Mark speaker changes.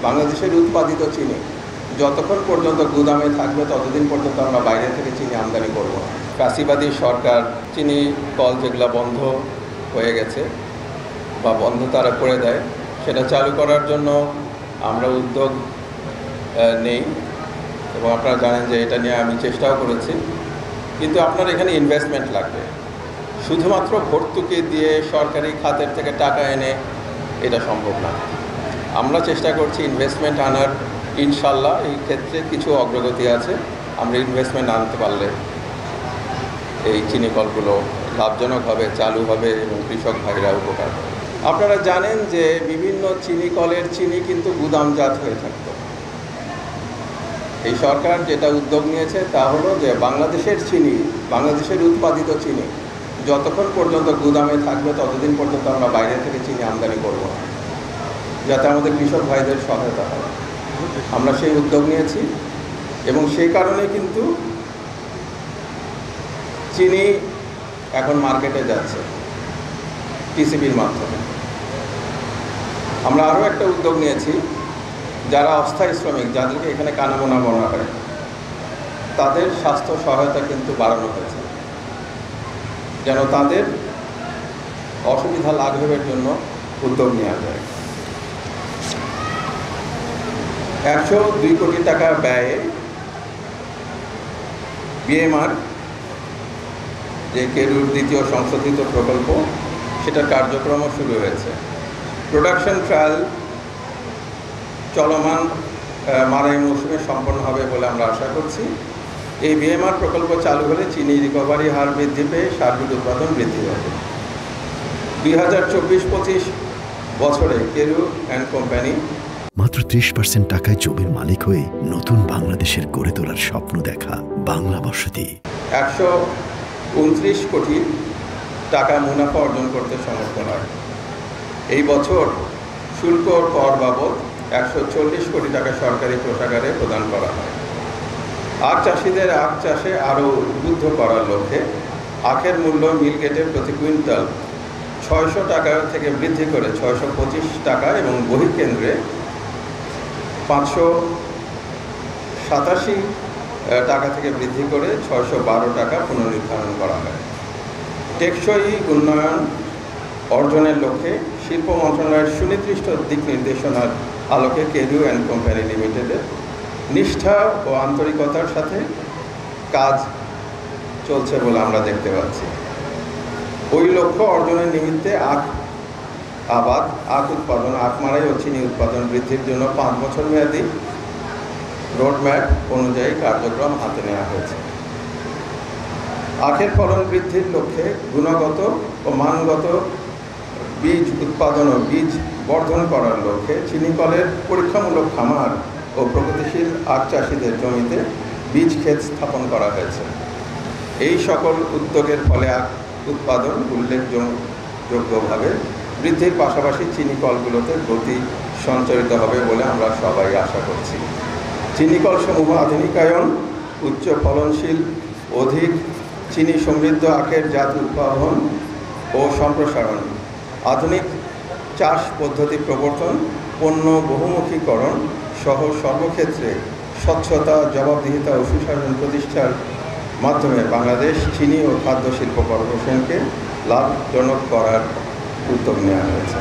Speaker 1: বাংলাদেশের উৎপাদিত চিনি যতক্ষণ পর্যন্ত গুদামে থাকবে ততদিন পর্যন্ত আমরা বাইরে থেকে চিনি আমদানি করব। ফ্যাসিবাদী সরকার চিনি কল যেগুলো বন্ধ হয়ে গেছে বা বন্ধ তারা করে দেয়, সেটা চালু করার জন্য আমরা উদ্যোগ নেই এবং আপনারা জানেন যে এটা নিয়ে আমি চেষ্টাও করেছি। কিন্তু আপনার এখানে ইনভেস্টমেন্ট লাগবে। শুধুমাত্র ভর্তুকি দিয়ে সরকারি খাতের থেকে টাকা এনে এটা সম্ভব না। আমরা চেষ্টা করছি ইনভেস্টমেন্ট আনার। ইনশাল্লাহ এই ক্ষেত্রে কিছু অগ্রগতি আছে। আমরা ইনভেস্টমেন্ট আনতে পারলে এই চিনি কলগুলো লাভজনক হবে, চালু হবে এবং কৃষক ভাইরা উপকার হবে। আপনারা জানেন যে বিভিন্ন চিনি কলের চিনি কিন্তু গুদামজাত হয়ে থাকতো। এই সরকার যেটা উদ্যোগ নিয়েছে তা হলো যে বাংলাদেশের চিনি, বাংলাদেশের উৎপাদিত চিনি যতক্ষণ পর্যন্ত গুদামে থাকবে ততদিন পর্যন্ত আমরা বাইরে থেকে চিনি আমদানি করব, যাতে আমাদের কৃষক ভাইদের সহায়তা হয়। আমরা সেই উদ্যোগ নিয়েছি এবং সেই কারণে কিন্তু চিনি এখন মার্কেটে যাচ্ছে টিসিবির মাধ্যমে। আমরা আরও একটা উদ্যোগ নিয়েছি, যারা অস্থায়ী শ্রমিক, যাদেরকে এখানে কানামোনা বলা হয়, তাদের স্বাস্থ্য সহায়তা কিন্তু বাড়ানো হয়েছে, যেন তাদের অসুবিধা লাঘবের জন্য উদ্যোগ নেওয়া যায়। 102 কোটি টাকা ব্যয়ে বিএমআর যে কেরুর দ্বিতীয় সংশোধিত প্রকল্প, সেটার কার্যক্রমও শুরু হয়েছে। প্রোডাকশন ট্রায়াল চলমান, মারাই মৌসুমে সম্পন্ন হবে বলে আমরা আশা করছি। এই বিএমআর প্রকল্প চালু হলে চিনি রিকভারি হার বৃদ্ধি পেয়ে সার্বিক উৎপাদন বৃদ্ধি পাবে। 2024-25 বছরে কেরু অ্যান্ড কোম্পানি
Speaker 2: মাত্র 30% টাকায় জমির মালিক হয়ে নতুন বাংলাদেশের গড়ে তোলার স্বপ্ন দেখা বাংলা বসতি
Speaker 1: 129 কোটি টাকা মুনাফা অর্জন করতে সমর্থ হয়। এই বছর শুল্ক কর বাবদ 140 কোটি টাকা সরকারি কোষাগারে প্রদান করা হয়। আখ চাষিদের আখ চাষে আরও উদ্বুদ্ধ করার লক্ষ্যে আখের মূল্য মিলগেটে প্রতি কুইন্টাল 600 টাকা থেকে বৃদ্ধি করে 625 টাকা এবং বহির্কেন্দ্রে 587 টাকা থেকে বৃদ্ধি করে 612 টাকা পুনর্নির্ধারণ করা হয়। টেকসই উন্নয়ন অর্জনের লক্ষ্যে শিল্প মন্ত্রণালয়ের সুনির্দিষ্ট দিক নির্দেশনার আলোকে কেরু অ্যান্ড কোম্পানি লিমিটেডের নিষ্ঠা ও আন্তরিকতার সাথে কাজ চলছে বলে আমরা দেখতে পাচ্ছি। ওই লক্ষ্য অর্জনের নিমিত্তে আখ আবাদ, আখ উৎপাদন, আখ মারাই ও চিনি উৎপাদন বৃদ্ধির জন্য 5 বছর মেয়াদী রোডম্যাপ অনুযায়ী কার্যক্রম হাতে নেওয়া হয়েছে। আখের ফলন বৃদ্ধির লক্ষ্যে গুণগত ও মানগত বীজ উৎপাদন ও বীজ বর্ধন করার লক্ষ্যে চিনিকলের পরীক্ষামূলক খামার ও প্রগতিশীল আখ চাষিদের জমিতে বীজ ক্ষেত স্থাপন করা হয়েছে। এই সকল উদ্যোগের ফলে আখ উৎপাদন উল্লেখযোগ্যভাবে বৃদ্ধির পাশাপাশি চিনি কলগুলোতে গতি সঞ্চারিত হবে বলে আমরা সবাই আশা করছি। চিনিকল সমূহ আধুনিকায়ন, উচ্চ ফলনশীল, অধিক চিনি সমৃদ্ধ আখের জাত উৎপাদন ও সম্প্রসারণ, আধুনিক চাষ পদ্ধতি প্রবর্তন, পণ্য বহুমুখীকরণ সহ সর্বক্ষেত্রে স্বচ্ছতা, জবাবদিহিতা ও সুশাসন প্রতিষ্ঠার মাধ্যমে বাংলাদেশ চিনি ও খাদ্য শিল্প কর্পোরেশনকে লাভজনক করার উদ্যোগ নেওয়া হয়েছে।